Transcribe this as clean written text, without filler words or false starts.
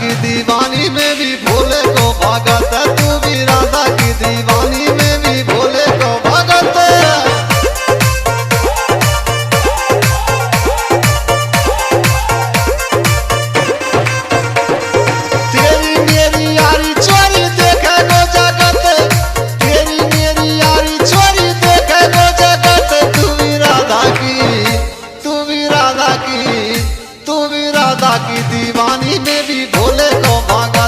की दीवानी में भी भोले को भगत है, तू भी राधा की दीवानी में भी भोले को भगत है। तेरी मेरी यारी चोरी देखे गो जगत, तेरी मेरी यारी चोरी देखे गो जगत। तू भी राधा की, तू भी राधा की, तू भी राधा की दीवानी में भी भोले को भागा।